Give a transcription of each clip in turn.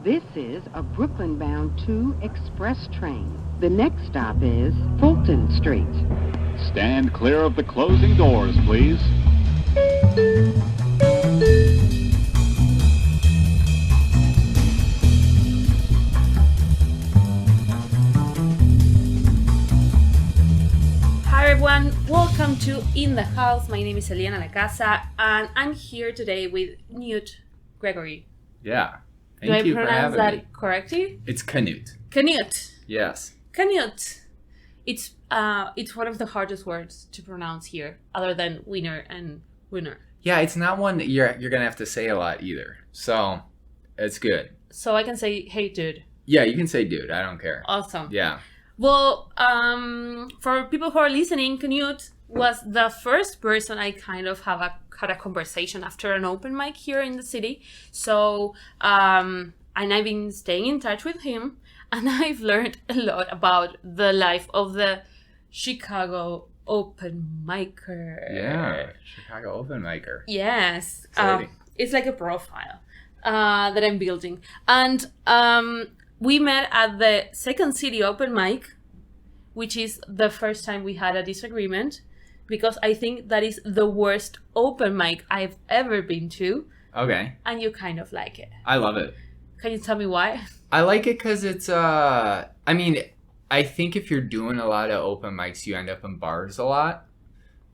This is a Brooklyn-bound 2 express train. The next stop is Fulton Street. Stand clear of the closing doors, please. Hi everyone, welcome to In the House. My name is Eliana La Casa, and I'm here today with Knute Gregory. Yeah. Thank you for having me. Do I pronounce that correctly? It's Knute. Knute. Yes. Knute. It's one of the hardest words to pronounce here, other than winner and winner. Yeah, it's not one that you're gonna have to say a lot either. So it's good. So I can say, hey dude. Yeah, you can say dude. I don't care. Awesome. Yeah. Well, for people who are listening, Knute was the first person I kind of had a conversation after an open mic here in the city. So, and I've been staying in touch with him, and I've learned a lot about the life of the Chicago open micer. Yeah, Chicago open micer. Yes. Exciting. It's like a profile that I'm building. And we met at the Second City open mic, which is the first time we had a disagreement, because I think that is the worst open mic I've ever been to. Okay. And you kind of like it. I love it. Can you tell me why? I like it because it's, I think if you're doing a lot of open mics, you end up in bars a lot.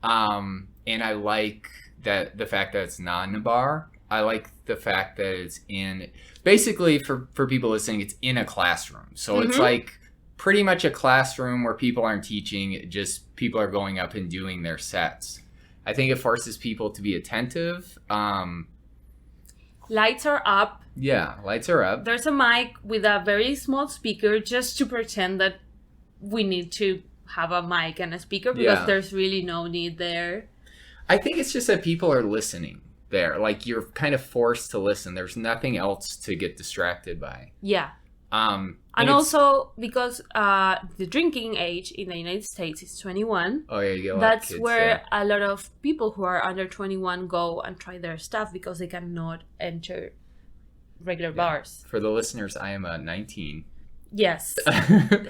And I like that the fact that it's not in a bar. I like the fact that it's basically for people listening, it's in a classroom. So It's like pretty much a classroom where people aren't teaching, just people are going up and doing their sets. I think it forces people to be attentive. Lights are up. Yeah, lights are up. There's a mic with a very small speaker just to pretend that we need to have a mic and a speaker because there's really no need there. I think it's just that people are listening there. Like, you're kind of forced to listen. There's nothing else to get distracted by. Yeah. And also because the drinking age in the United States is 21. Oh yeah, you get a lot That's of kids where there. a lot of people who are under 21 go and try their stuff because they cannot enter regular bars. For the listeners, I am 19. Yes. And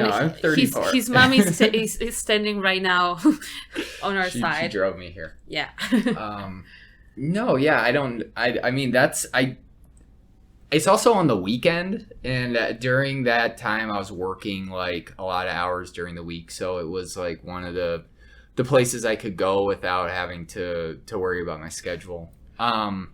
no, I'm 34. His mom is standing right now on our side. She drove me here. Yeah. No, yeah, it's also on the weekend, and during that time I was working like a lot of hours during the week, so it was like one of the places I could go without having to worry about my schedule. And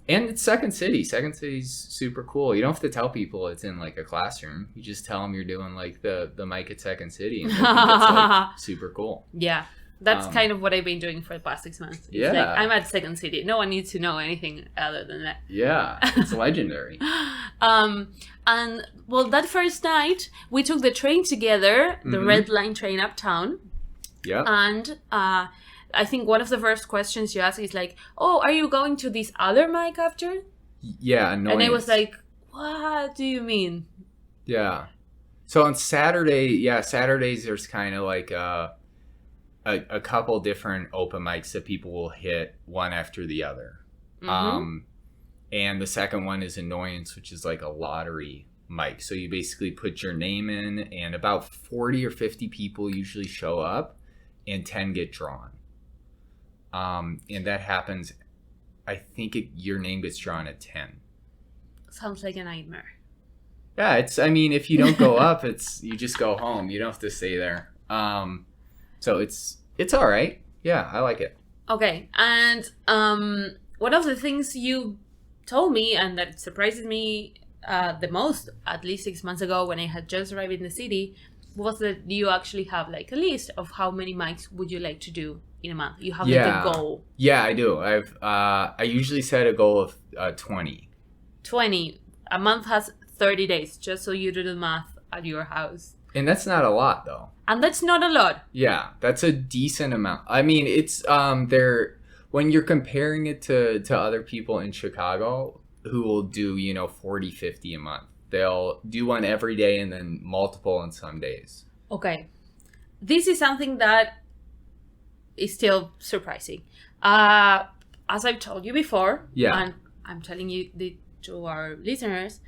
it's Second City. Second City's super cool. You don't have to tell people it's in like a classroom. You just tell them you're doing like the mic at Second City, and they think it's like super cool. Yeah. That's kind of what I've been doing for the past 6 months. It's like, I'm at Second City. No one needs to know anything other than that. Yeah, it's legendary. And, well, that first night, we took the train together, the Red Line train uptown. Yeah. And I think one of the first questions you ask is like, oh, are you going to this other mic after? Yeah, annoyance. And I was like, what do you mean? Yeah. So on Saturdays there's kind of like a couple different open mics that people will hit one after the other. And the second one is Annoyance, which is like a lottery mic. So you basically put your name in, and about 40 or 50 people usually show up, and 10 get drawn. And that happens, I think your name gets drawn at 10. Sounds like a nightmare. Yeah, if you don't go up, you just go home. You don't have to stay there. So it's all right. Yeah, I like it. Okay, and one of the things you told me, and that surprises me the most, at least 6 months ago when I had just arrived in the city, was that you actually have like a list of how many mics would you like to do in a month. You have like a goal. Yeah, I do. I usually set a goal of 20. 20. A month has 30 days, just so you do the math at your house. And that's not a lot, though. And that's not a lot. Yeah, that's a decent amount. I mean, it's when you're comparing it to other people in Chicago who will do, 40, 50 a month. They'll do one every day and then multiple on some days. Okay. This is something that is still surprising. As I've told you before, and I'm telling you the to our listeners,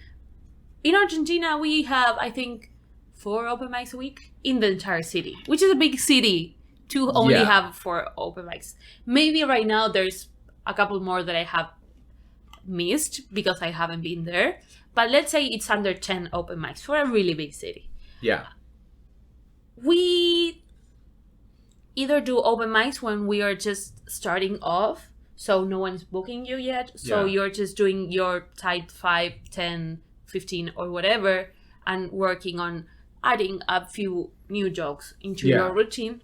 in Argentina we have, I think, 4 open mics a week in the entire city, which is a big city to only have 4 open mics. Maybe right now there's a couple more that I have missed because I haven't been there. But let's say it's under 10 open mics for a really big city. Yeah. We either do open mics when we are just starting off, so no one's booking you yet. So you're just doing your type 5, 10, 15 or whatever and working on adding a few new jokes into your routine.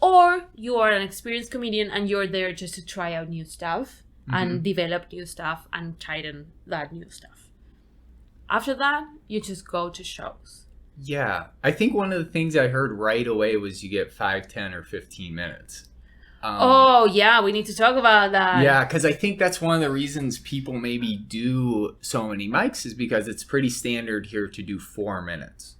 Or you are an experienced comedian and you're there just to try out new stuff and develop new stuff and tighten that new stuff. After that, you just go to shows. Yeah. I think one of the things I heard right away was you get 5, 10, or 15 minutes. We need to talk about that. Yeah, because I think that's one of the reasons people maybe do so many mics is because it's pretty standard here to do 4 minutes.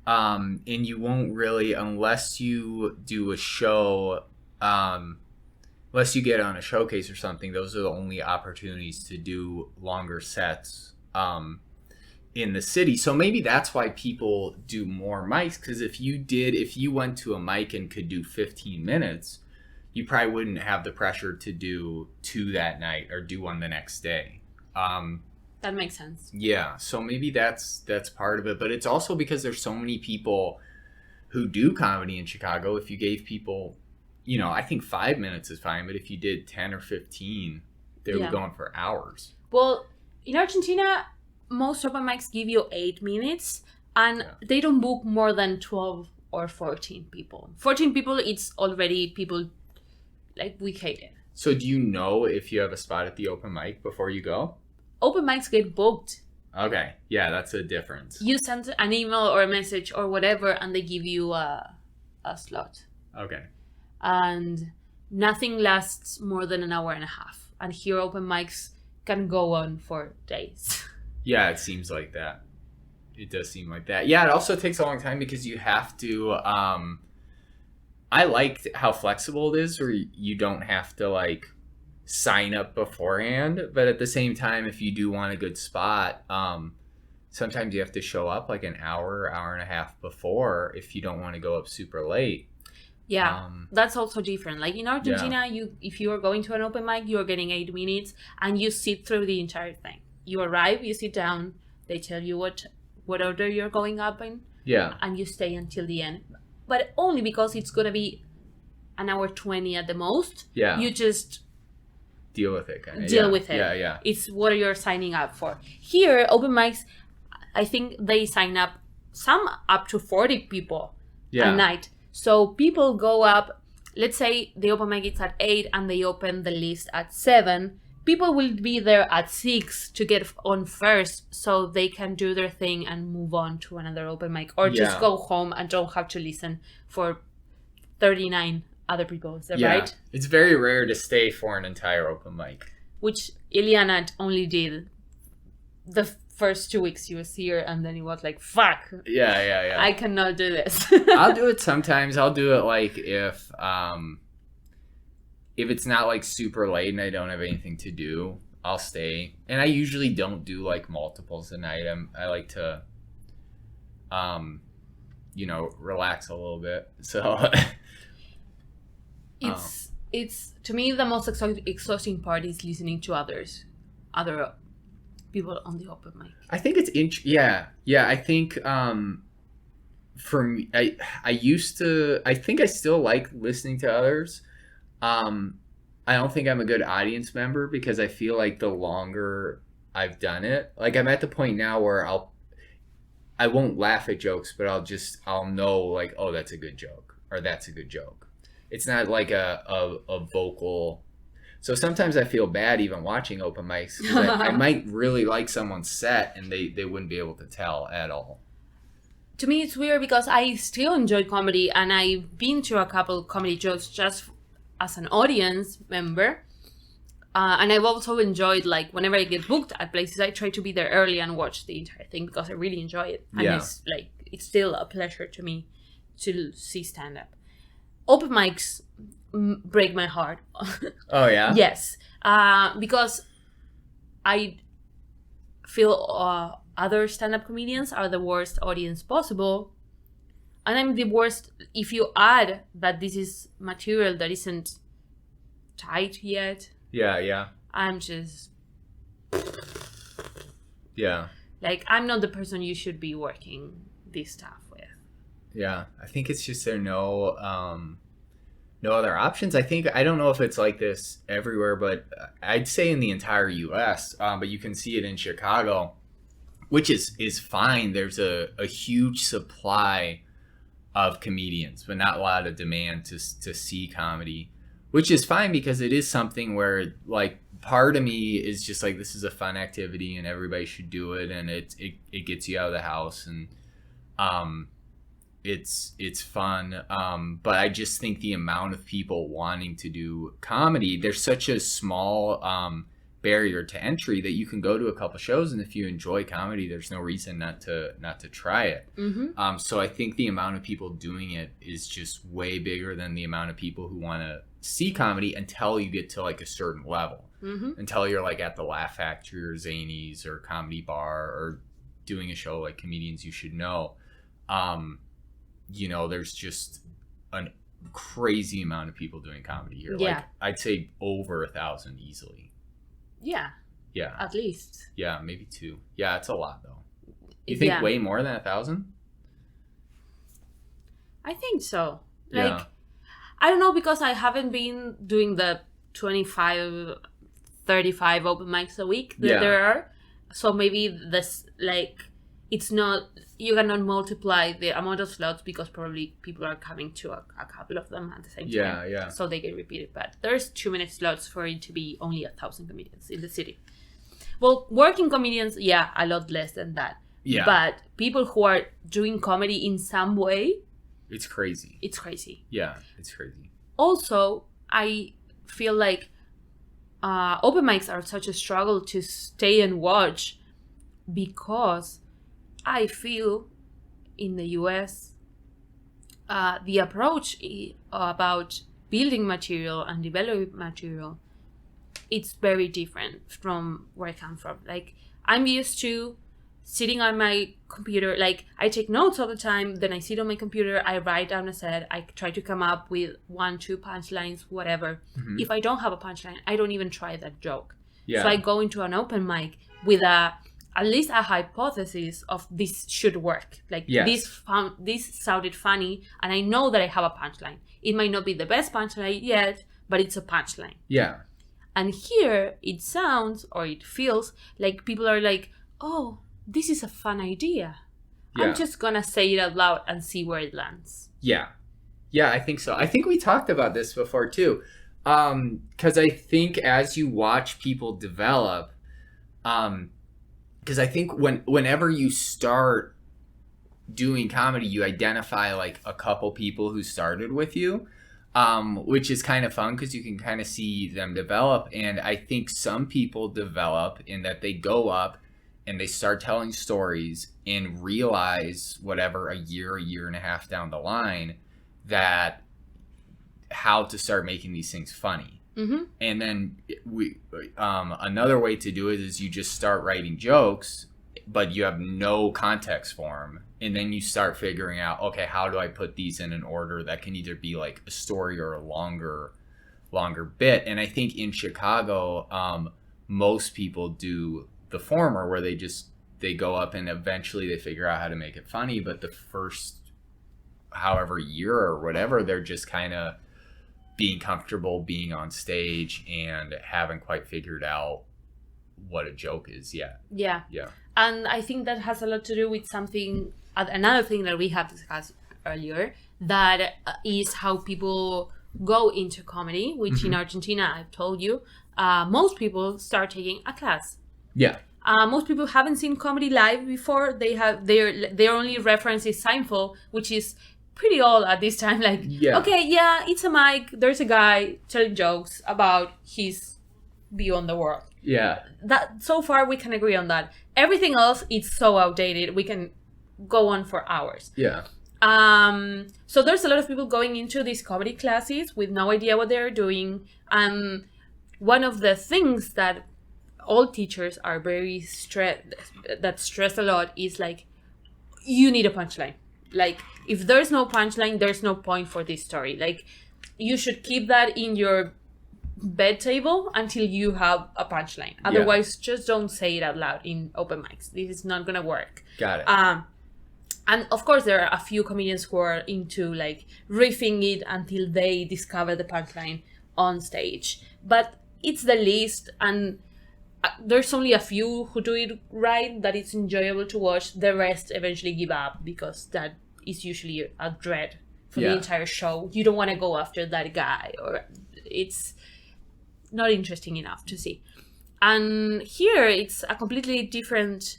And you won't really, unless you do a show, unless you get on a showcase or something, those are the only opportunities to do longer sets in the city. So maybe that's why people do more mics, because if you went to a mic and could do 15 minutes, you probably wouldn't have the pressure to do 2 that night or do 1 the next day. That makes sense. Yeah, so maybe that's part of it, but it's also because there's so many people who do comedy in Chicago. If you gave people, I think 5 minutes is fine, but if you did 10 or 15, they were going for hours. Well, in Argentina, most open mics give you 8 minutes, and they don't book more than 12 or 14 people. 14 people, it's already people like we hate it. So do you know if you have a spot at the open mic before you go? Open mics get booked. Okay. Yeah, that's a difference. You send an email or a message or whatever, and they give you a slot. Okay. And nothing lasts more than an hour and a half. And here open mics can go on for days. Yeah, it seems like that. It does seem like that. Yeah, it also takes a long time because you have to... I liked how flexible it is, where you don't have to sign up beforehand, but at the same time, if you do want a good spot, sometimes you have to show up an hour and a half before if you don't want to go up super late. Yeah, that's also different. Like in Argentina, if you are going to an open mic, you're getting 8 minutes and you sit through the entire thing. You arrive, you sit down, they tell you what order you're going up in, and you stay until the end. But only because it's going to be an hour 20 at the most. Yeah. You just deal with it. Deal with it. Yeah. It's what you're signing up for. Here, open mics, I think they sign up, some up to 40 people a night. So people go up, let's say the open mic is at 8 and they open the list at 7. People will be there at 6 to get on first so they can do their thing and move on to another open mic, or just go home and don't have to listen for 39 other people. Is that right? It's very rare to stay for an entire open mic. Which Iliana only did the first 2 weeks he was here, and then he was like, fuck. Yeah. I cannot do this. I'll do it sometimes. I'll do it if it's not super late and I don't have anything to do, I'll stay. And I usually don't do multiples a night. I like to, relax a little bit. So it's to me the most exhausting part is listening to other people on the open mic. I think it's I think for me, I think I still like listening to others. I don't think I'm a good audience member because I feel like the longer I've done it, I'm at the point now where I won't laugh at jokes, but I'll know oh, that's a good joke or that's a good joke. It's not like a vocal. So sometimes I feel bad even watching open mics because I might really like someone's set and they wouldn't be able to tell at all. To me, it's weird because I still enjoy comedy and I've been to a couple comedy shows just as an audience member. And I've also enjoyed, whenever I get booked at places, I try to be there early and watch the entire thing because I really enjoy it. And it's still a pleasure to me to see stand-up. Open mics break my heart. Oh, yeah? Yes. Because feel other stand-up comedians are the worst audience possible. And I'm the worst if you add that this is material that isn't tight yet. Yeah. I'm just... Yeah. Like, I'm not the person you should be working this stuff with. Yeah. I think it's just there are no other options. I don't know if it's like this everywhere, but I'd say in the entire U.S., but you can see it in Chicago, which is fine. There's a huge supply of comedians, but not a lot of demand to see comedy, which is fine because it is something where, like, part of me is just like, this is a fun activity and everybody should do it, and it gets you out of the house, and it's fun, but I just think the amount of people wanting to do comedy, there's such a small barrier to entry that you can go to a couple shows, and if you enjoy comedy, there's no reason not to try it. So I think the amount of people doing it is just way bigger than the amount of people who want to see comedy until you get to like a certain level, until you're like at the Laugh Factory or Zanies or Comedy Bar or doing a show like Comedians You Should Know. There's just a crazy amount of people doing comedy here. Yeah. Like, I'd say over 1,000 easily. Yeah. At least. Yeah, maybe 2. Yeah, it's a lot though. You think way more than 1,000? I think so. Yeah. I don't know, because I haven't been doing the 25, 35 open mics a week that there are. So maybe this, like, it's not, you cannot multiply the amount of slots because probably people are coming to a couple of them at the same time. Yeah. So they get repeated. But there's too many slots for it to be only 1,000 comedians in the city. Well, working comedians, a lot less than that. Yeah. But people who are doing comedy in some way, it's crazy. Yeah, it's crazy. Also, I feel like open mics are such a struggle to stay and watch, because I feel in the US, the approach about building material and developing material, it's very different from where I come from. Like, I'm used to sitting on my computer, like, I take notes all the time, then I sit on my computer, I write down a set, I try to come up with 1-2 punchlines, whatever. If I don't have a punchline, I don't even try that joke. So I go into an open mic with at least a hypothesis of this should work. Like, this sounded funny, and I know that I have a punchline. It might not be the best punchline yet, but it's a punchline. Yeah. And here, it sounds, or it feels like people are like, oh, this is a fun idea. I'm just gonna say it out loud and see where it lands. Yeah, I think so. I think we talked about this before too. Because I think as you watch people develop, because I think whenever you start doing comedy, you identify like a couple people who started with you, which is kind of fun because you can kind of see them develop. And I think some people develop in that they go up and they start telling stories and realize whatever a year and a half down the line that how to start making these things funny. And then another way to do it is you just start writing jokes, but you have no context for them. And then you start figuring out, okay, how do I put these in an order that can either be like a story or a longer bit? And I think in Chicago, most people do the former, where they go up and eventually they figure out how to make it funny, but the first however year or whatever, they're just kind of being comfortable being on stage and haven't quite figured out what a joke is yet. Yeah. And I think that has a lot to do with another thing that we have discussed earlier, that is how people go into comedy, which in Argentina, I've told you, most people start taking a class. Yeah. Most people haven't seen comedy live before. They have their only reference is Seinfeld, which is pretty old at this time. Like, it's a mic. There's a guy telling jokes about his view on the world. Yeah. That so far we can agree on that. Everything else is so outdated. We can go on for hours. Yeah. So there's a lot of people going into these comedy classes with no idea what they're doing. One of the things that all teachers are very stress a lot is like, you need a punchline. Like, if there's no punchline, there's no point for this story. Like, you should keep that in your bed table until you have a punchline. Otherwise, just don't say it out loud in open mics. This is not gonna work. Got it. And of course, there are a few comedians who are into like riffing it until they discover the punchline on stage. But it's the least, and there's only a few who do it right, that it's enjoyable to watch. The rest eventually give up because that is usually a dread for the entire show. You don't want to go after that guy, or it's not interesting enough to see. And here it's a completely different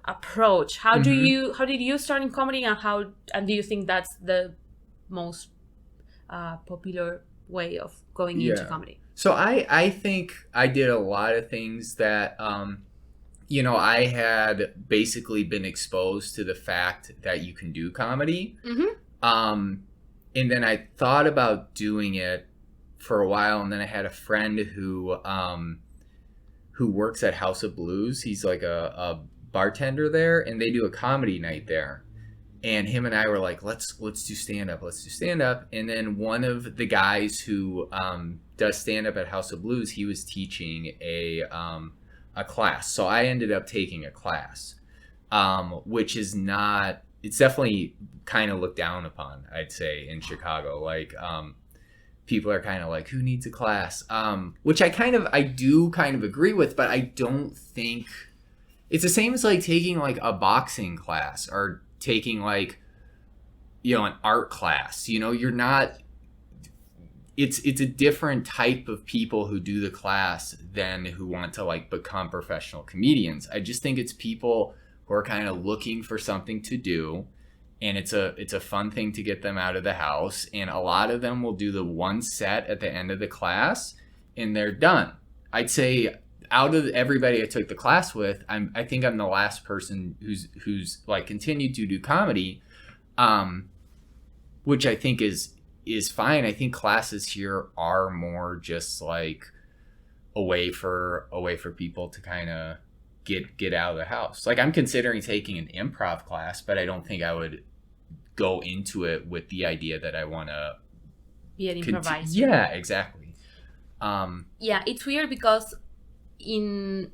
approach. How did you start in comedy, and do you think that's the most popular way of going into comedy? So I think I did a lot of things that, I had basically been exposed to the fact that you can do comedy. And then I thought about doing it for a while, and then I had a friend who works at House of Blues. He's like a bartender there, and they do a comedy night there. And him and I were like, let's do stand-up. And then one of the guys who does stand-up at House of Blues, he was teaching a class. So I ended up taking a class, which is not, it's definitely kind of looked down upon, I'd say, in Chicago. Like, people are kind of like, who needs a class? Which I do kind of agree with, but I don't think, it's the same as like taking like a boxing class or taking like, an art class. You're not, it's a different type of people who do the class than who want to like become professional comedians. I just think it's people who are kind of looking for something to do, and it's a fun thing to get them out of the house. And a lot of them will do the one set at the end of the class and they're done. I'd say out of everybody I took the class with, I think I'm the last person who's like continued to do comedy, which I think is fine. I think classes here are more just like a way for people to kind of get out of the house. Like, I'm considering taking an improv class, but I don't think I would go into it with the idea that I want to be an improviser. Yeah, exactly. It's weird because in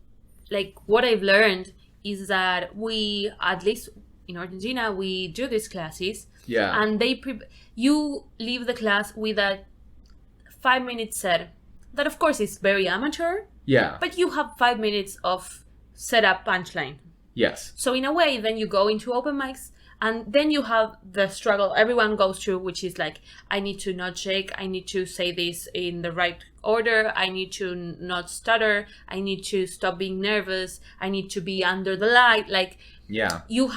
like what I've learned is that we, at least in Argentina, we do these classes. Yeah. And you leave the class with a 5-minute set that of course is very amateur. Yeah. But you have 5 minutes of setup punchline. Yes. So in a way, then you go into open mics, and then you have the struggle everyone goes through, which is like, I need to not shake, I need to say this in the right order, I need to not stutter, I need to stop being nervous, I need to be under the light. Like, you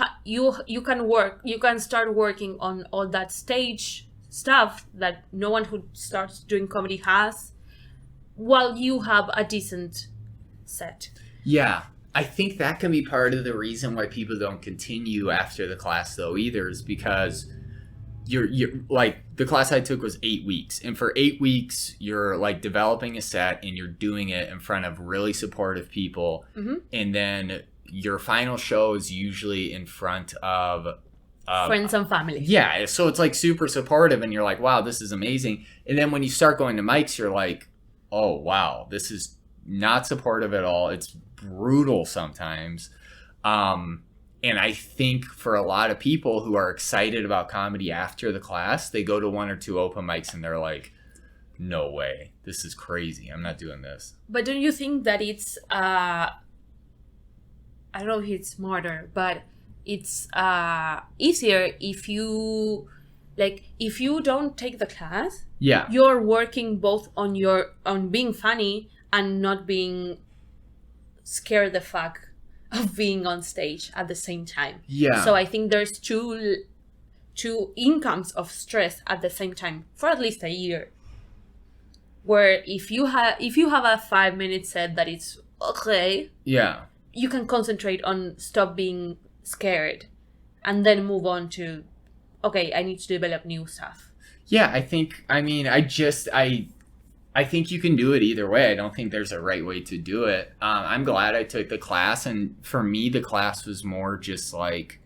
can start working on all that stage stuff that no one who starts doing comedy has, while you have a decent set. Yeah. I think that can be part of the reason why people don't continue after the class though either, is because you're like, the class I took was 8 weeks, and for 8 weeks you're like developing a set and you're doing it in front of really supportive people. And then your final show is usually in front of friends and family. Yeah, so it's like super supportive and you're like, wow, this is amazing. And then when you start going to mics, you're like, oh wow, this is not supportive at all. It's brutal sometimes. And I think for a lot of people who are excited about comedy after the class, they go to 1 or 2 open mics and they're like, no way, this is crazy, I'm not doing this. But don't you think that it's I don't know if it's smarter, but it's easier if you don't take the class? Yeah. You're working both on being funny and not being scared the fuck of being on stage at the same time. Yeah. So I think there's two incomes of stress at the same time for at least a year. Where if you have a 5-minute set that it's okay, yeah, you can concentrate on stop being scared and then move on to, okay, I need to develop new stuff. Yeah, I I think you can do it either way. I don't think there's a right way to do it. I'm glad I took the class, and for me, the class was more just like,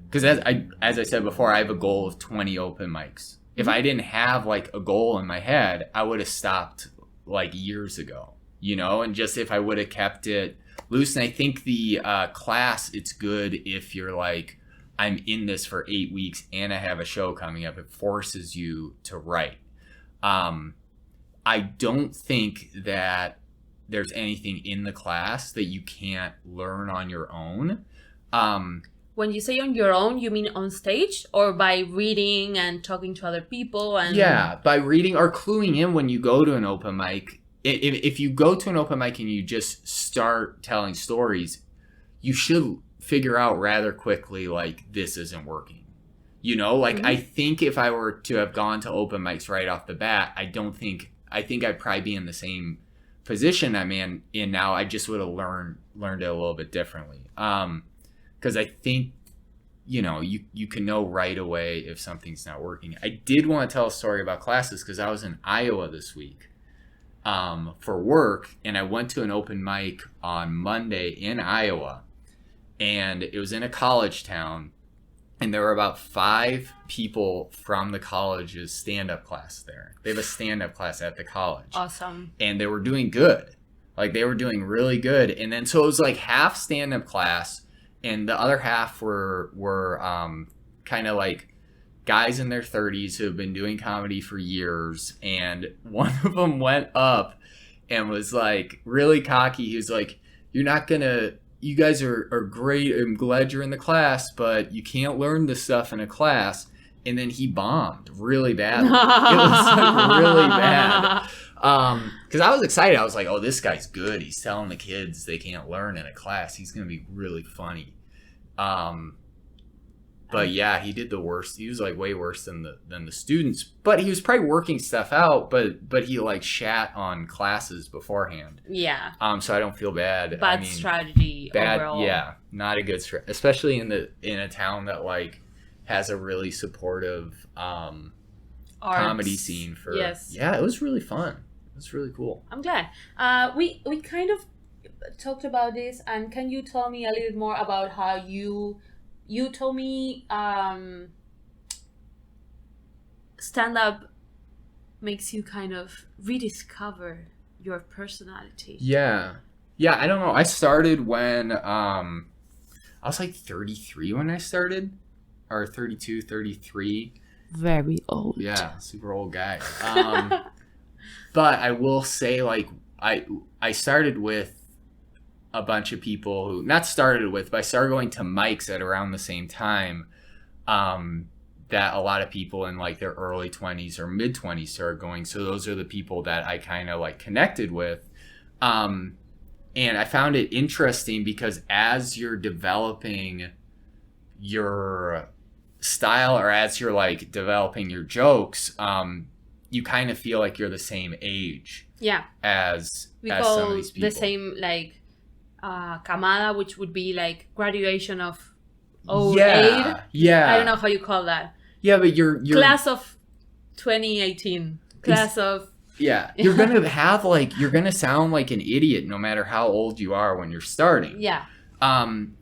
because as I said before, I have a goal of 20 open mics. If I didn't have like a goal in my head, I would have stopped like years ago, you know, and just if I would have kept it loose. And I think the class, it's good if you're like, I'm in this for 8 weeks and I have a show coming up. It forces you to write. I don't think that there's anything in the class that you can't learn on your own. When you say on your own, you mean on stage or by reading and talking to other people? And Yeah, by reading or cluing in when you go to an open mic. If you go to an open mic and you just start telling stories, you should figure out rather quickly, like, this isn't working. You know, like, I think if I were to have gone to open mics right off the bat, I think I'd probably be in the same position I'm in now. I just would have learned it a little bit differently. Because I think, you know, you can know right away if something's not working. I did want to tell a story about classes because I was in Iowa this week for work, and I went to an open mic on Monday in Iowa, and it was in a college town, and there were about 5 people from the college's stand-up class there. They have a stand-up class at the college. Awesome. And they were doing good. Like, they were doing really good. And then so it was like half stand-up class, and the other half were kind of like guys in their 30s who have been doing comedy for years. And one of them went up and was like really cocky. He was like, you guys are great. I'm glad you're in the class, but you can't learn this stuff in a class. And then he bombed really badly. It was like really bad. Because I was excited. I was like, oh, this guy's good. He's telling the kids they can't learn in a class. He's going to be really funny. But yeah, he did the worst. He was like way worse than the students. But he was probably working stuff out. But he like shat on classes beforehand. Yeah. So I don't feel bad. Bad strategy overall. Yeah, not a good strategy, especially in a town that like has a really supportive comedy scene for. Yes. Yeah, it was really fun. It was really cool. I'm glad. We kind of talked about this, and can you tell me a little bit more about how you told me stand-up makes you kind of rediscover your personality. Yeah, I don't know. I started when I was like 33 when I started, or 32, 33. Very old. Yeah, super old guy. But I will say, like, I started with a bunch of people who, not started with, but I started going to mics at around the same time that a lot of people in like their early 20s or mid 20s started going. So those are the people that I kind of like connected with. And I found it interesting because as you're developing your style, or as you're like developing your jokes, you kind of feel like you're the same age. Yeah. As we as call some of these people. the same like camada, which would be like graduation of 08. Yeah. I don't know how you call that. Yeah, but you're class of 2018. Class of yeah. You're gonna have like, you're gonna sound like an idiot no matter how old you are when you're starting. Yeah.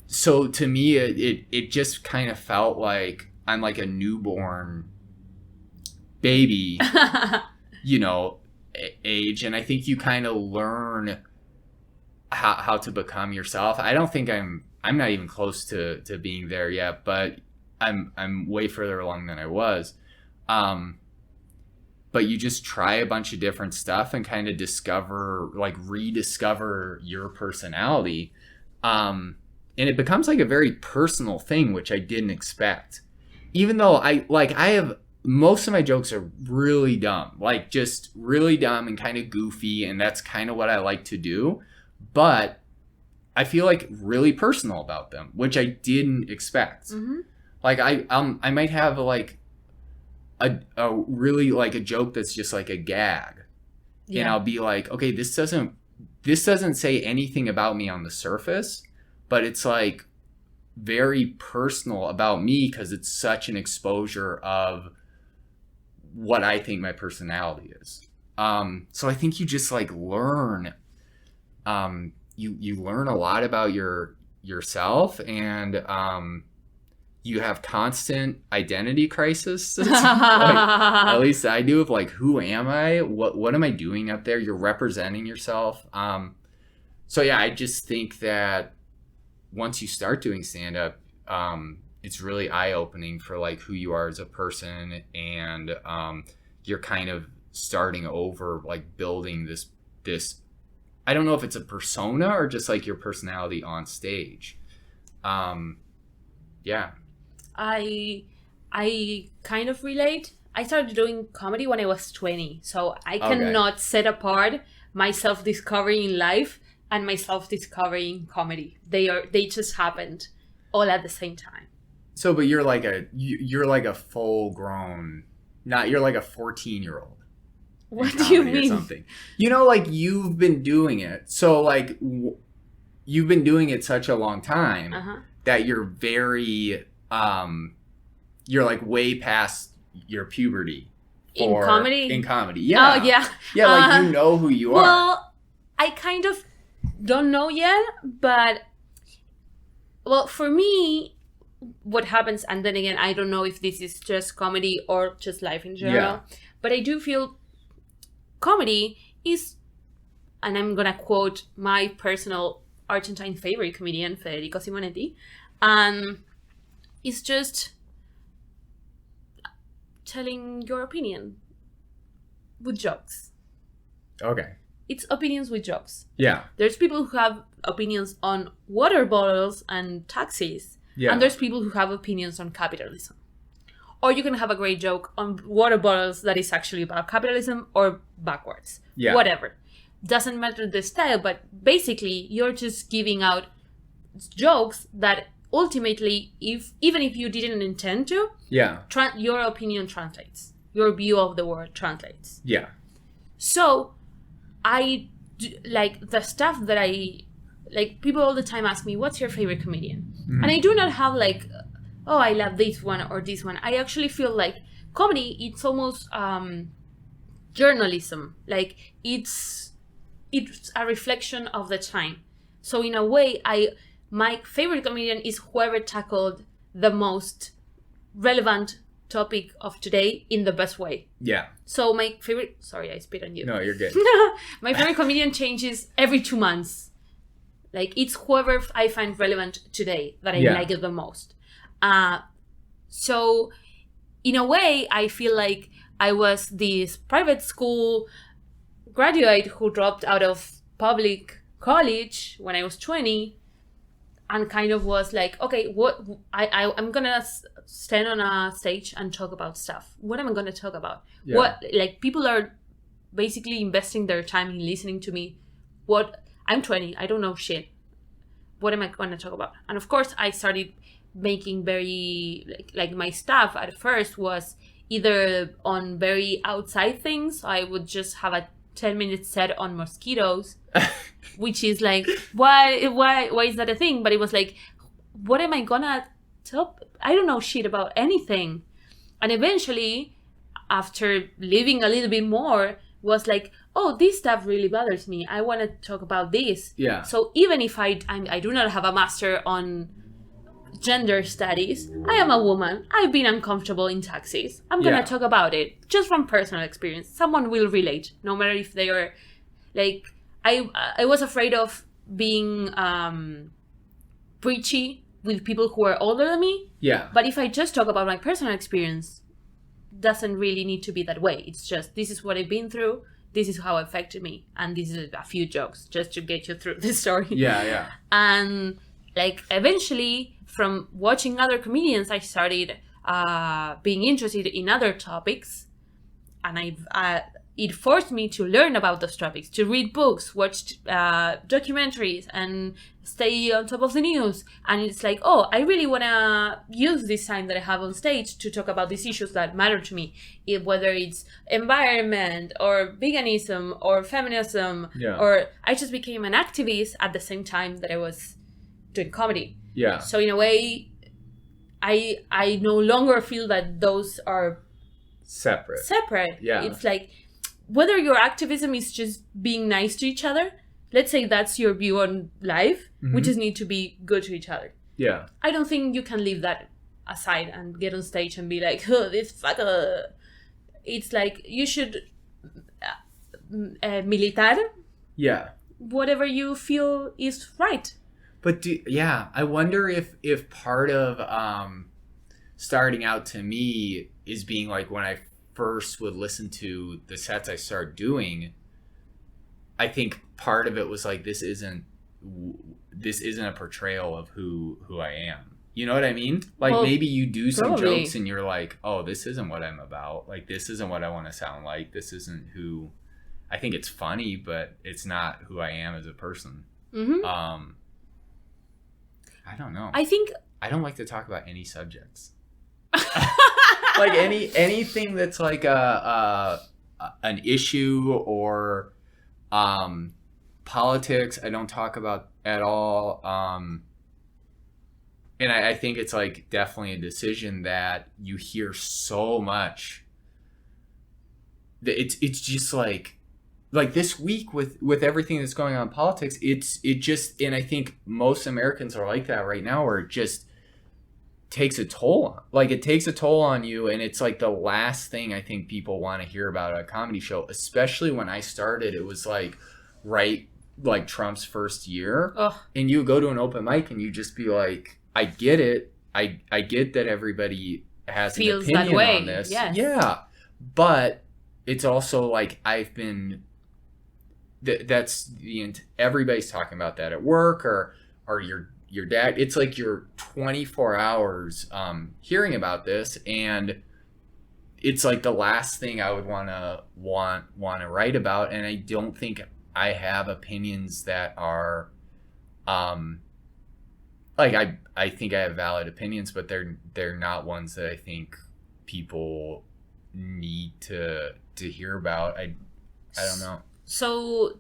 So to me, it just kind of felt like I'm like a newborn baby, you know, age, and I think you kind of learn how to become yourself. I don't think I'm not even close to being there yet, but I'm way further along than I was. But you just try a bunch of different stuff and kind of rediscover your personality. And it becomes like a very personal thing, which I didn't expect. Even though I have, most of my jokes are really dumb, like just really dumb and kind of goofy. And that's kind of what I like to do. But I feel like really personal about them, which I didn't expect. Mm-hmm. Like I might have like a really like a joke that's just like a gag. Yeah. And I'll be like, okay, this doesn't say anything about me on the surface, but it's like very personal about me because it's such an exposure of what I think my personality is. So I think you just like learn, you learn a lot about yourself, and you have constant identity crisis. Like, at least I do, of like, who am I? What am I doing up there? You're representing yourself. So yeah, I just think that once you start doing stand-up, it's really eye-opening for like who you are as a person, and you're kind of starting over, like building this I don't know if it's a persona or just like your personality on stage. Yeah. I kind of relate. I started doing comedy when I was 20, so I cannot set apart my self-discovery in life and my self-discovery in comedy. They just happened all at the same time. So, but you're like a full grown, you're like a 14-year-old. What do you mean? Or something. You know, like you've been doing it. So like you've been doing it such a long time that you're very, you're like way past your puberty. In comedy? In comedy, yeah. Oh, yeah. Yeah, like you know who you are. Well, I kind of don't know yet, but, well, for me, what happens, and then again, I don't know if this is just comedy or just life in general, but I do feel comedy is, and I'm gonna quote my personal Argentine favorite comedian, Federico Simonetti, it's just telling your opinion with jokes. Okay. It's opinions with jokes. Yeah. There's people who have opinions on water bottles and taxis. Yeah. And there's people who have opinions on capitalism. Or you can have a great joke on water bottles that is actually about capitalism or backwards. Yeah. Whatever. Doesn't matter the style, but basically you're just giving out jokes that ultimately, even if you didn't intend to, your opinion translates. Your view of the world translates. Yeah. So I like the stuff that people all the time ask me, what's your favorite comedian? Mm-hmm. And I do not have like, oh, I love this one or this one. I actually feel like comedy, it's almost journalism. Like it's a reflection of the time. So in a way, my favorite comedian is whoever tackled the most relevant topic of today in the best way. Yeah. So my favorite, sorry, I spit on you. No, you're good. My favorite comedian changes every 2 months. Like it's whoever I find relevant today that I like it the most. So in a way, I feel like I was this private school graduate who dropped out of public college when I was 20 and kind of was like, okay, what I'm gonna stand on a stage and talk about stuff. What am I gonna talk about? Yeah. What, like, people are basically investing their time in listening to me. I'm 20, I don't know shit. What am I gonna talk about? And of course I started making very like my stuff at first was either on very outside things. I would just have a 10-minute set on mosquitoes, which is like, why is that a thing? But it was like, what am I gonna tell? I don't know shit about anything. And eventually, after living a little bit more, was like, oh, this stuff really bothers me. I want to talk about this. Yeah. So even if I do not have a master on gender studies, I am a woman. I've been uncomfortable in taxis. I'm gonna talk about it just from personal experience. Someone will relate, no matter if they are like. I was afraid of being preachy with people who are older than me. Yeah. But if I just talk about my personal experience, doesn't really need to be that way. It's just, this is what I've been through. This is how it affected me, and this is a few jokes just to get you through the story. Yeah, yeah. And like eventually, from watching other comedians, I started being interested in other topics, and it forced me to learn about those topics, to read books, watch documentaries, and stay on top of the news. And it's like, oh, I really want to use this time that I have on stage to talk about these issues that matter to me, whether it's environment or veganism or feminism, or I just became an activist at the same time that I was doing comedy. Yeah. So in a way, I no longer feel that those are separate. Yeah. It's like, whether your activism is just being nice to each other, let's say that's your view on life, we just need to be good to each other. Yeah. I don't think you can leave that aside and get on stage and be like, oh, this fucker. It's like you should militar. Yeah. Whatever you feel is right. But I wonder if part of starting out to me is being like when I first would listen to the sets I started doing, I think part of it was like this isn't a portrayal of who I am. You know what I mean? Like, well, maybe you do some jokes and you're like, oh, this isn't what I'm about. Like, this isn't what I want to sound like. This isn't who I think it's funny, but it's not who I am as a person. I don't know. I don't like to talk about any subjects. Like anything that's like an issue or politics, I don't talk about at all. And I think it's like definitely a decision that you hear so much that it's just like this week with everything that's going on in politics, and I think most Americans are like that right now, where it just takes a toll on you, and it's like the last thing I think people want to hear about a comedy show. Especially when I started, it was like like Trump's first year. Ugh. And you go to an open mic and you just be like, I get it. I get that everybody has an opinion on this. Yes. Yeah. But it's also like I've been everybody's talking about that at work or your dad. It's like you're 24 hours hearing about this, and it's like the last thing I would want to write about. And I don't think I have opinions that are like I think I have valid opinions, but they're not ones that I think people need to hear about. I don't know. So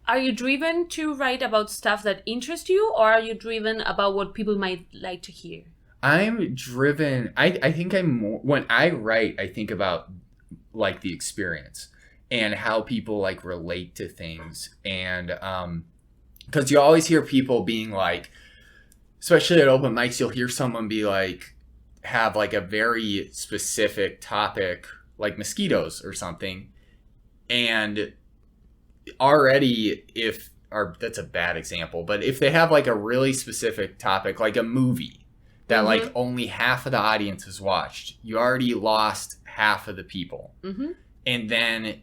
are you driven to write about stuff that interests you, or are you driven about what people might like to hear? I'm driven. I think I'm more, when I write, I think about like the experience and how people like relate to things. And because you always hear people being like, especially at open mics, you'll hear someone be like, have like a very specific topic, like mosquitoes or something. And already that's a bad example, but if they have like a really specific topic, like a movie that like only half of the audience has watched, you already lost half of the people. And then,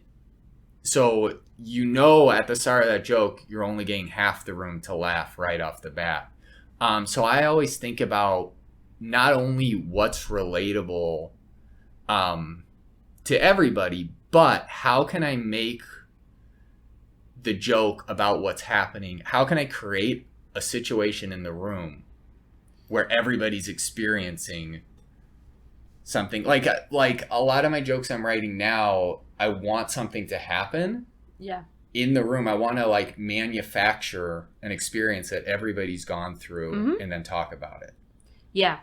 so at the start of that joke, you're only getting half the room to laugh right off the bat. So I always think about not only what's relatable to everybody, but how can I make the joke about what's happening? How can I create a situation in the room where everybody's experiencing something? Like a lot of my jokes I'm writing now, I want something to happen. Yeah. In the room, I want to like manufacture an experience that everybody's gone through and then talk about it. Yeah.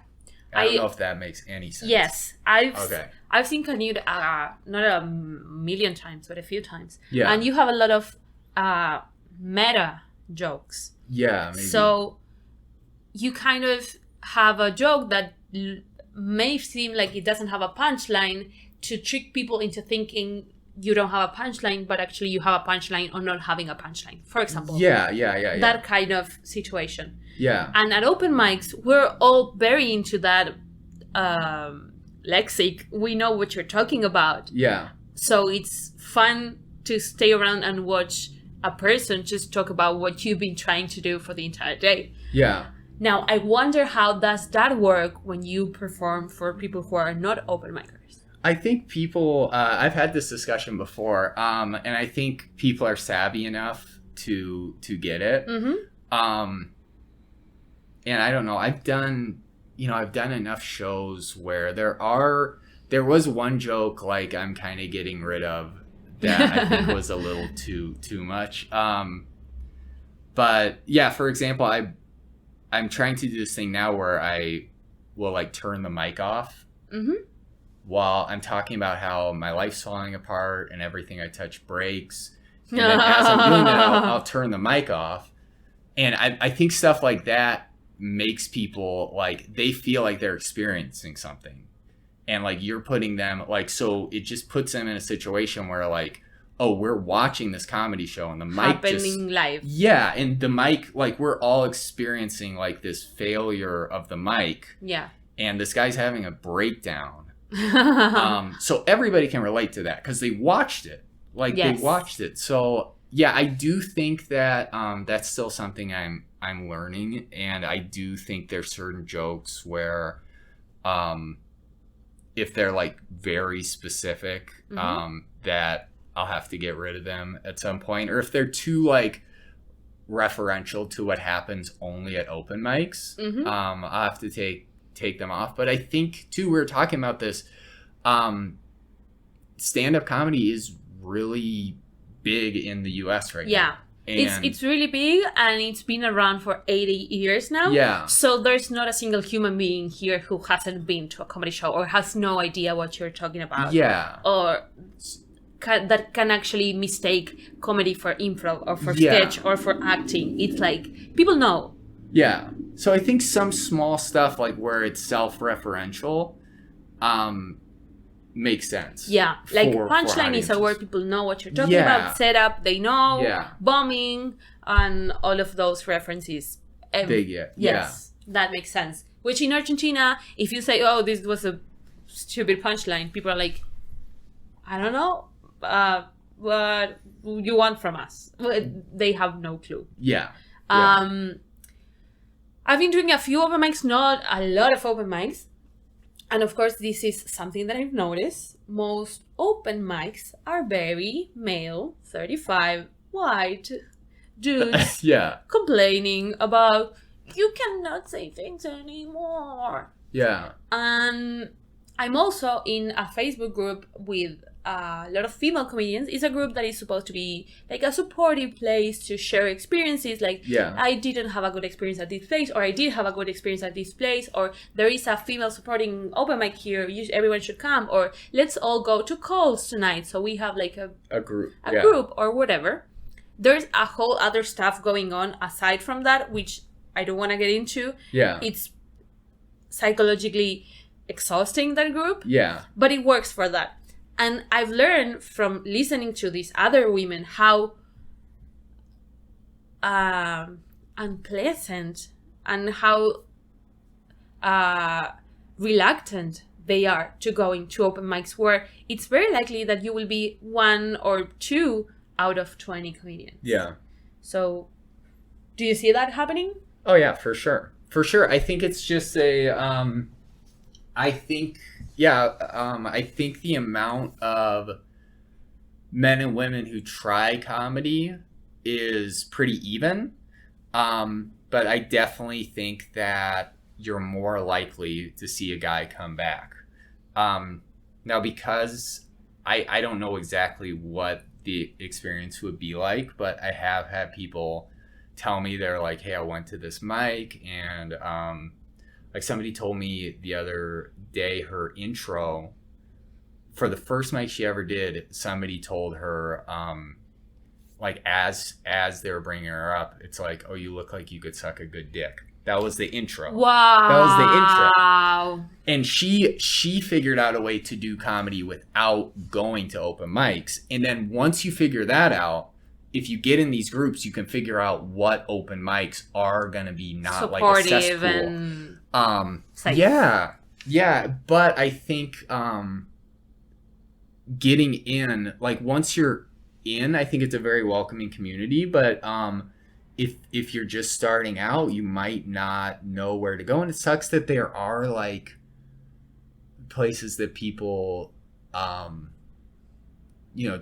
I don't know if that makes any sense. Yes. I've seen Knute not a million times, but a few times. Yeah. And you have a lot of meta jokes. Yeah, maybe. So you kind of have a joke that may seem like it doesn't have a punchline to trick people into thinking you don't have a punchline, but actually you have a punchline or not having a punchline, for example. Yeah. That kind of situation. Yeah. And at open mics, we're all very into that lexic. We know what you're talking about. Yeah. So it's fun to stay around and watch a person just talk about what you've been trying to do for the entire day. Yeah. Now, I wonder how does that work when you perform for people who are not open micers? I think people, I've had this discussion before, and I think people are savvy enough to get it. And I don't know, I've done enough shows where there was one joke like I'm kind of getting rid of that I think was a little too much. But yeah, for example, I'm trying to do this thing now where I will like turn the mic off while I'm talking about how my life's falling apart and everything I touch breaks. And then as I'm doing that, I'll turn the mic off. And I think stuff like that makes people, like, they feel like they're experiencing something. And, like, you're putting them, like, so it just puts them in a situation where, like, oh, we're watching this comedy show and the mic happening live. Yeah, and the mic, like, we're all experiencing, like, this failure of the mic. Yeah. And this guy's having a breakdown. So everybody can relate to that because they watched it. Like, yes. they watched it. So, yeah, I do think that that's still something I'm learning. And I do think there's certain jokes where if they're, like, very specific, that I'll have to get rid of them at some point. Or if they're too, like, referential to what happens only at open mics, I'll have to take them off. But I think, too, we were talking about this, stand-up comedy is really big in the US right now. And it's really big, and it's been around for 80 years now. Yeah. So there's not a single human being here who hasn't been to a comedy show or has no idea what you're talking about. Yeah. Or that can actually mistake comedy for improv or for sketch or for acting. It's like, people know. Yeah. So I think some small stuff, like where it's self-referential, makes sense. Yeah. Like, for punchline is a word people know what you're talking Yeah. about. Setup, they know. Yeah. Bombing, and all of those references. They get. Yes. That makes sense. Which in Argentina, if you say, oh, this was a stupid punchline, people are like, I don't know. What you want from us? They have no clue. Yeah. I've been doing a few open mics, not a lot of open mics. And of course, this is something that I've noticed. Most open mics are very male, 35, white dudes complaining about, you cannot say things anymore. Yeah. And I'm also in a Facebook group with a lot of female comedians. It's a group that is supposed to be like a supportive place to share experiences. Like, I didn't have a good experience at this place, or I did have a good experience at this place, or there is a female supporting open mic here, everyone should come, or let's all go to Coles tonight. So we have like a group or whatever. There's a whole other stuff going on aside from that, which I don't want to get into. Yeah. It's psychologically exhausting, that group. Yeah. But it works for that. And I've learned from listening to these other women how unpleasant and how reluctant they are to going to open mics, where it's very likely that you will be 1 or 2 out of 20 comedians. Yeah. So, do you see that happening? Oh yeah, for sure. For sure. I think it's just I think the amount of men and women who try comedy is pretty even. But I definitely think that you're more likely to see a guy come back. Now, because I don't know exactly what the experience would be like, but I have had people tell me, they're like, hey, I went to this mic, and like somebody told me the other day, her intro for the first mic she ever did, somebody told her, like as they were bringing her up, it's like, oh, you look like you could suck a good dick. That was the intro. Wow. That was the intro. And she figured out a way to do comedy without going to open mics. And then once you figure that out, if you get in these groups, you can figure out what open mics are going to be not supportive, like a cesspool. And safe. Yeah. But I think getting in, like once you're in, I think it's a very welcoming community. But if you're just starting out, you might not know where to go. And it sucks that there are like places that people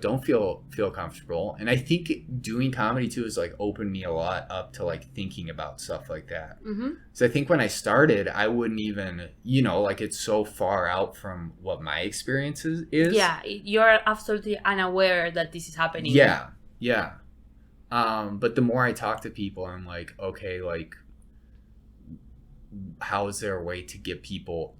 don't feel comfortable. And I think doing comedy too has like opened me a lot up to like thinking about stuff like that. Mm-hmm. So I think when I started, I wouldn't even, like it's so far out from what my experience is. Yeah, you're absolutely unaware that this is happening. Yeah. But the more I talk to people, I'm like, okay, like, how is there a way to get people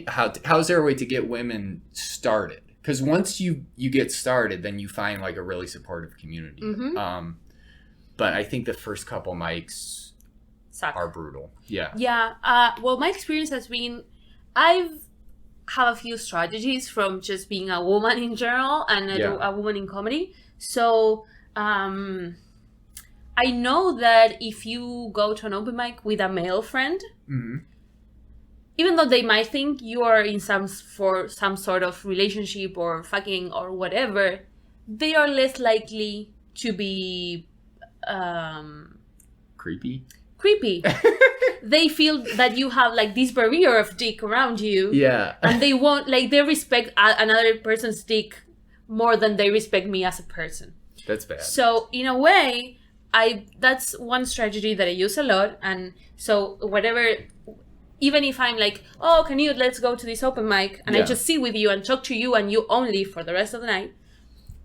how's there a way to get women started? Because once you get started, then you find like a really supportive community. Mm-hmm. But I think the first couple mics are brutal. Yeah. Yeah. Well, my experience has been, I've have a few strategies from just being a woman in general and a woman in comedy. So I know that if you go to an open mic with a male friend, Mm-hmm. even though they might think you are in some sort of relationship or fucking or whatever, they are less likely to be Creepy. They feel that you have like this barrier of dick around you. Yeah. And they won't, like, they respect another person's dick more than they respect me as a person. That's bad. So in a way, that's one strategy that I use a lot. And so whatever, even if I'm like, oh, let's go to this open mic, and I just sit with you and talk to you and you only for the rest of the night,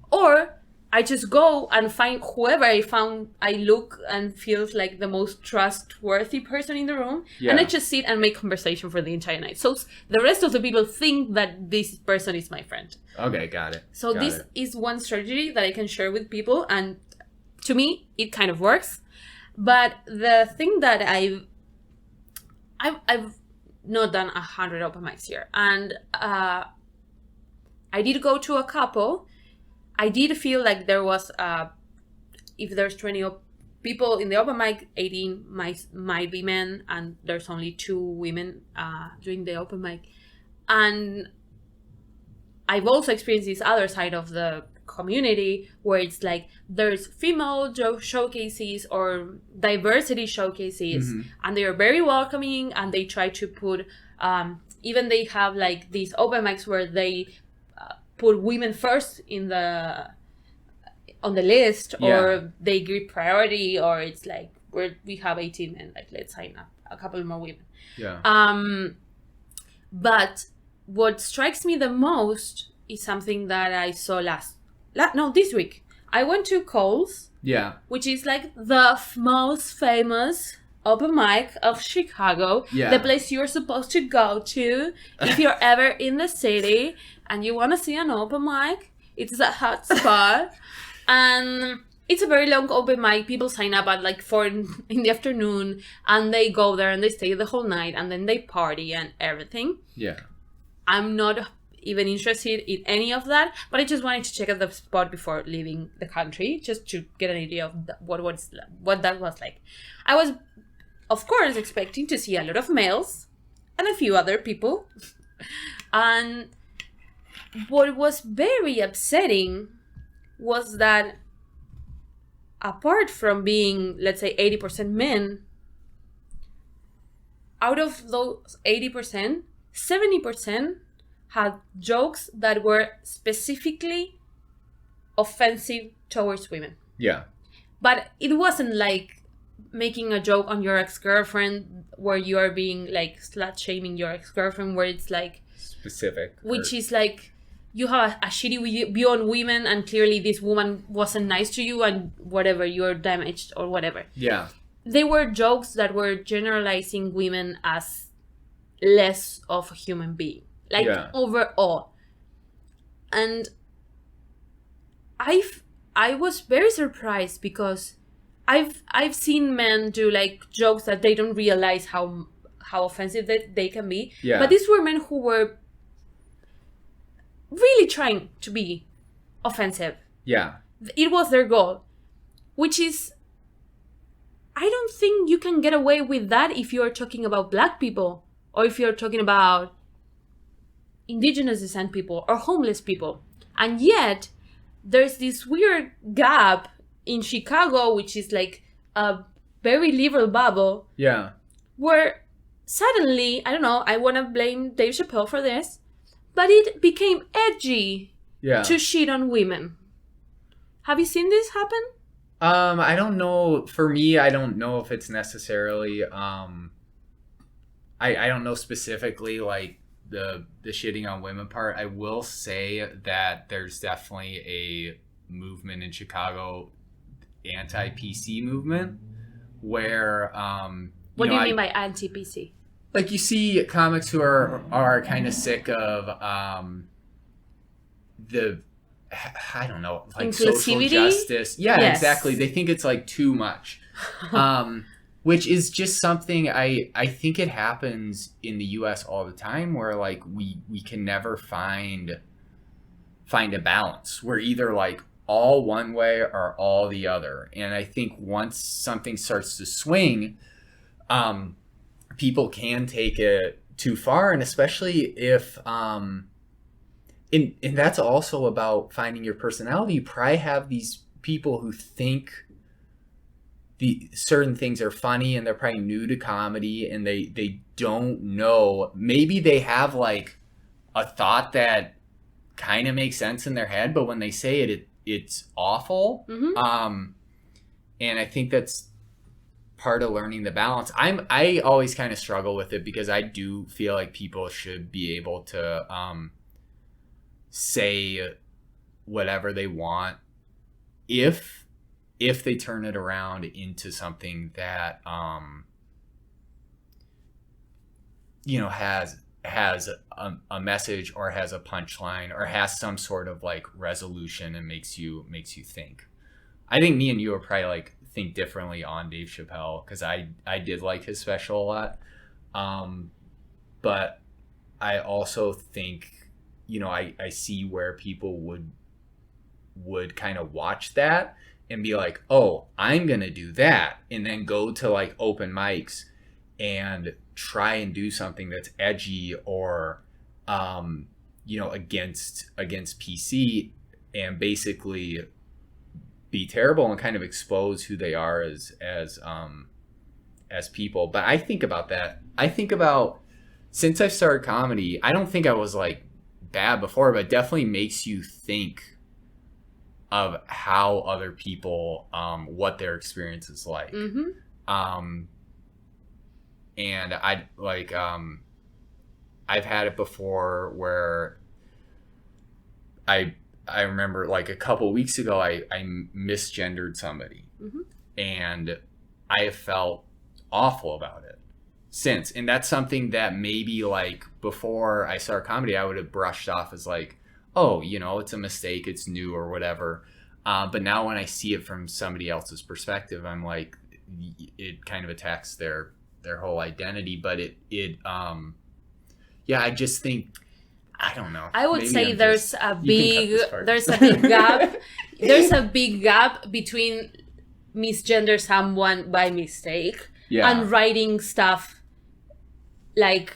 or I just go and find whoever I look and feels like the most trustworthy person in the room, and I just sit and make conversation for the entire night. So the rest of the people think that this person is my friend. Okay, got it. So this is one strategy that I can share with people, and to me, it kind of works. But the thing that I've not done 100 open mics here, and I did go to a couple. I did feel like there was, if there's 20 people in the open mic, 18 might be men, and there's only 2 women doing the open mic. And I've also experienced this other side of the community where it's like there's female showcases or diversity showcases, and they are very welcoming, and they try to put, even they have like these open mics where they put women first on the list, or they give priority, or it's like we have 18 men, like let's sign up a couple more women. But what strikes me the most is something that I saw this week. I went to Cole's, which is like the most famous open mic of Chicago, the place you're supposed to go to if you're ever in the city and you want to see an open mic. It's a hot spot, and it's a very long open mic. People sign up at like 4 in the afternoon, and they go there and they stay the whole night, and then they party and everything. I'm not even interested in any of that, but I just wanted to check out the spot before leaving the country, just to get an idea of what that was like. I was, of course, expecting to see a lot of males and a few other people. And what was very upsetting was that apart from being, let's say, 80% men, out of those 80%, 70% had jokes that were specifically offensive towards women. But it wasn't like making a joke on your ex-girlfriend where you are being like slut-shaming your ex-girlfriend, where it's like specific. Which is like, you have a shitty view on women, and clearly this woman wasn't nice to you, and whatever, you're damaged or whatever. They were jokes that were generalizing women as less of a human being. Like overall. And I was very surprised, because I've seen men do like jokes that they don't realize how offensive they can be. But these were men who were really trying to be offensive. It was their goal, which is, I don't think you can get away with that if you're talking about Black people, or if you're talking about indigenous descent people or homeless people. And yet there's this weird gap in Chicago, which is like a very liberal bubble, where suddenly, I don't know, I want to blame Dave Chappelle for this, but it became edgy to shit on women. Have you seen this happen? I don't know. For me, I don't know if it's necessarily I don't know specifically like the shitting on women part. I will say that there's definitely a movement in Chicago, anti-PC movement, where what do you mean by anti-PC? like you see comics who are kind of sick of the, I don't know, like social Inclusivity? justice. Yeah, Yes. exactly. They think it's like too much. Which is just something I think it happens in the US all the time, where like we can never find a balance. We're either like all one way or all the other. And I think once something starts to swing, people can take it too far, and especially if and that's also about finding your personality. You probably have these people who think the certain things are funny, and they're probably new to comedy, and they don't know. Maybe they have like a thought that kind of makes sense in their head, but when they say it, it's awful. Mm-hmm. And I think that's part of learning the balance. I always kind of struggle with it, because I do feel like people should be able to say whatever they want if they turn it around into something that has a message, or has a punchline, or has some sort of like resolution, and makes you think. I think me and you are probably like think differently on Dave Chappelle, because I did like his special a lot, but I also think I see where people would kind of watch that and be like, oh, I'm gonna do that, and then go to like open mics and try and do something that's edgy or against PC, and basically be terrible and kind of expose who they are as people. But I think about that. I think about, since I've started comedy, I don't think I was like bad before, but it definitely makes you think of how other people, what their experience is like. Mm-hmm. And I like, I've had it before where I remember like a couple weeks ago, I misgendered somebody, Mm-hmm. and I have felt awful about it since. And that's something that maybe like before I started comedy, I would have brushed off as like, oh, it's a mistake, it's new or whatever. But now when I see it from somebody else's perspective, I'm like, it kind of attacks their whole identity. But I just think, I don't know. I would Maybe say I'm there's just- a you can cut big this part. there's a big gap. There's a big gap between misgender someone by mistake Yeah. and writing stuff like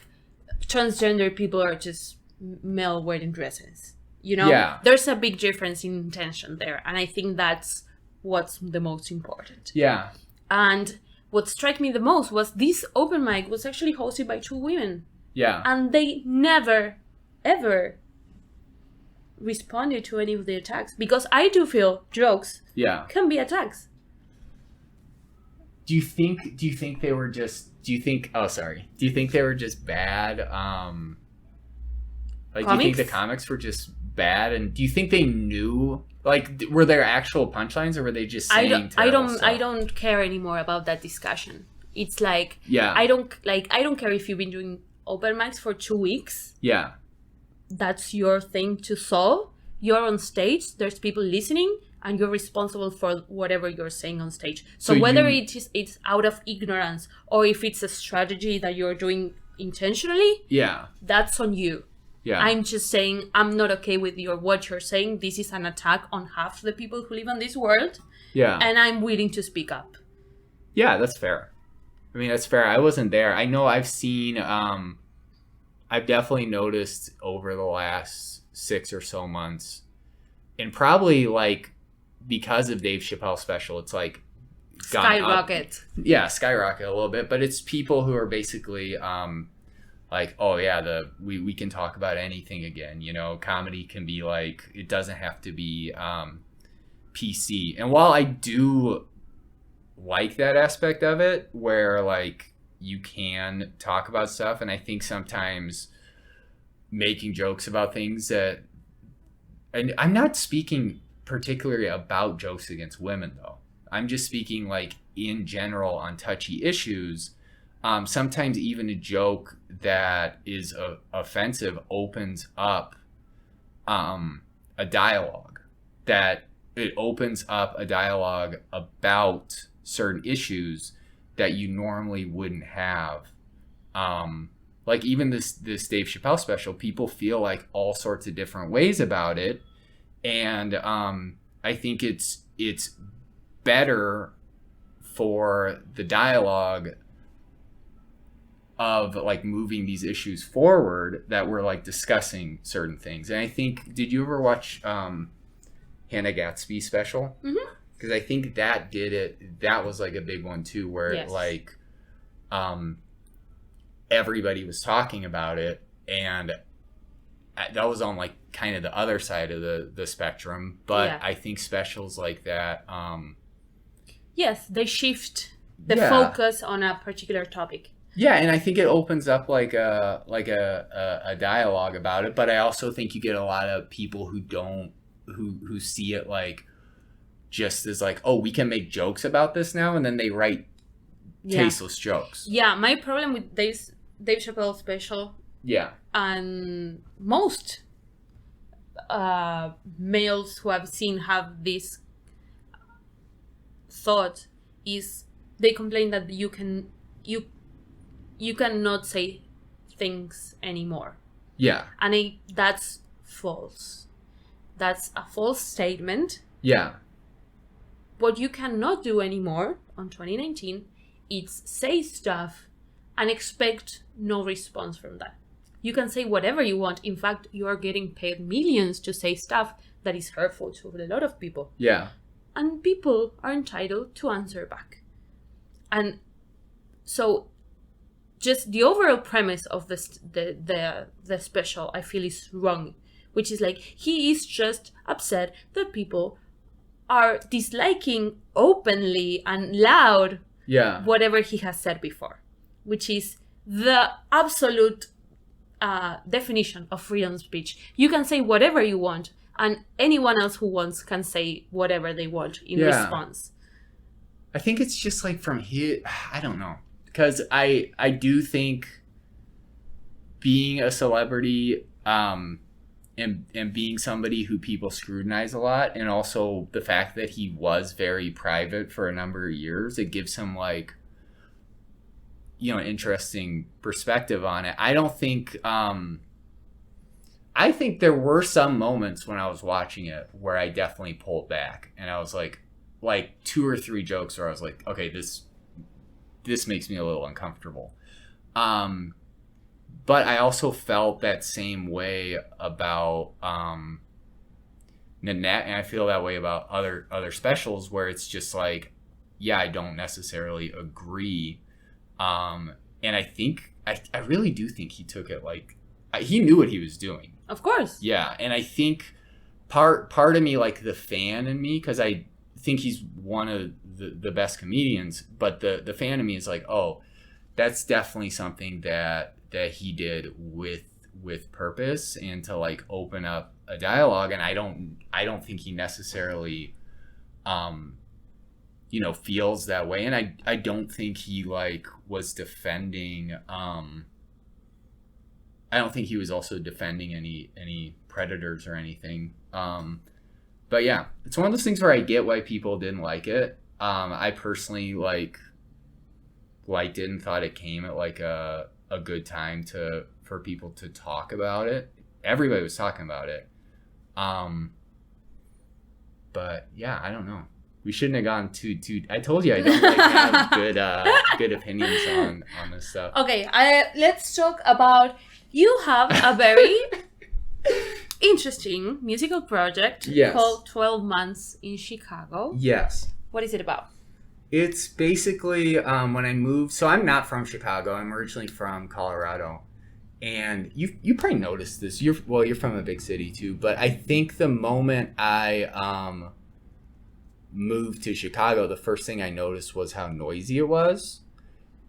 transgender people are just male wearing dresses. Yeah. There's a big difference in intention there, and I think that's what's the most important. Yeah. And what struck me the most was this open mic was actually hosted by 2 women, Yeah. and they never ever responded to any of the attacks, because I do feel jokes Yeah. can be attacks. Do you think they were just, do you think they were just bad? Like, do you think Comics? the comics were just bad? And do you think they knew, like, were there actual punchlines, or were they just saying terrible stuff? I don't care anymore about that discussion. It's like, Yeah. I don't care if you've been doing open mics for 2 weeks. Yeah. That's your thing to solve. You're on stage, there's people listening, and you're responsible for whatever you're saying on stage. So whether it's out of ignorance, or if it's a strategy that you're doing intentionally, Yeah. that's on you. Yeah. I'm just saying, I'm not okay with what you're saying. This is an attack on half the people who live on this world, Yeah. and I'm willing to speak up. Yeah, that's fair. I mean, that's fair. I wasn't there. I know I've seen, I've definitely noticed over the last 6 or so months, and probably like because of Dave Chappelle's special, it's like gone up. Skyrocket. Yeah, skyrocket a little bit, but it's people who are basically like, oh yeah, we can talk about anything again. Comedy can be like, it doesn't have to be PC. And while I do like that aspect of it, where like you can talk about stuff, and I think sometimes making jokes about things that, and I'm not speaking particularly about jokes against women though, I'm just speaking like in general on touchy issues. sometimes even a joke that is offensive opens up a dialogue, that it opens up a dialogue about certain issues that you normally wouldn't have. Like even this Dave Chappelle special, people feel like all sorts of different ways about it. And I think it's better for the dialogue of like moving these issues forward that we're like discussing certain things. And I think, did you ever watch Hannah Gatsby's special? Mm-hmm. Because I think that did it. That was like a big one too, where Yes. like everybody was talking about it, and that was on like kind of the other side of the spectrum. But Yeah. I think specials like that, Yes, they shift the Yeah. focus on a particular topic. yeah, and I think it opens up like a dialogue about it. But I also think you get a lot of people who see it like just as like, oh, we can make jokes about this now, and then they write tasteless jokes. Yeah, my problem with Dave Chappelle special, Yeah. and most males who I've seen have this thought, is they complain that you cannot say things anymore, Yeah. and that's false. That's a false statement. Yeah. What you cannot do anymore on 2019 is say stuff and expect no response from that. You can say whatever you want. In fact, you are getting paid millions to say stuff that is hurtful to a lot of people. Yeah. And people are entitled to answer back. And so just the overall premise of the special, I feel, is wrong, which is like, he is just upset that people are disliking openly and loud Yeah. whatever he has said before, which is the absolute definition of freedom of speech. You can say whatever you want, and anyone else who wants can say whatever they want in response. I think it's just like from here, I don't know. Because I do think being a celebrity and being somebody who people scrutinize a lot, and also the fact that he was very private for a number of years, it gives him like, you know, interesting perspective on it. I don't think I think there were some moments when I was watching it where I definitely pulled back, and I was like 2 or 3 jokes where I was like, okay, this makes me a little uncomfortable. But I also felt that same way about Nanette, and I feel that way about other specials where it's just like, yeah, I don't necessarily agree. And I think I really do think he took it like he knew what he was doing. Of course. Yeah, and I think part of me, like the fan in me, because I think he's one of the best comedians, but the fan in me is like, oh, that's definitely something that he did with purpose and to like open up a dialogue. And I don't think he necessarily feels that way, and I don't think he like was defending I don't think he was also defending any predators or anything. But yeah, it's one of those things where I get why people didn't like it. I personally liked it and thought it came at like a good time for people to talk about it. Everybody was talking about it. But yeah, I don't know. We shouldn't have gone too. I told you I don't like have good opinions on this stuff. Okay, let's talk about. You have a very interesting musical project called 12 Months in Chicago. Yes. What is it about? It's basically when I moved. So I'm not from Chicago. I'm originally from Colorado, and you probably noticed this. You're from a big city too. But I think the moment I moved to Chicago, the first thing I noticed was how noisy it was,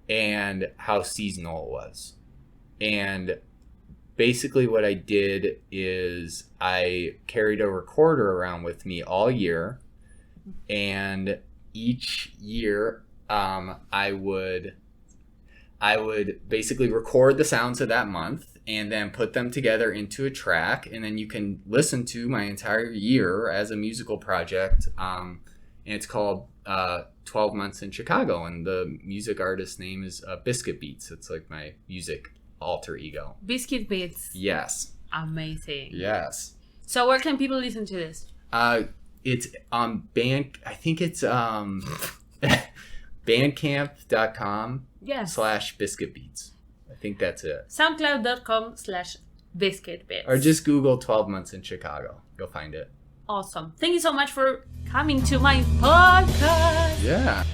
and how seasonal it was, and basically what I did is I carried a recorder around with me all year, and each year I would I would basically record the sounds of that month and then put them together into a track, and then you can listen to my entire year as a musical project. And it's called 12 Months in Chicago, and the music artist's name is Biscuit Beats. It's like my music alter ego. Biscuit Beats. Yes. Amazing. Yes. So where can people listen to this? It's on I think it's bandcamp.com Yes. /biscuitbeats. I think that's it. soundcloud.com/biscuitbits. Or just Google 12 Months in Chicago. You'll find it. Awesome. Thank you so much for coming to my podcast. Yeah.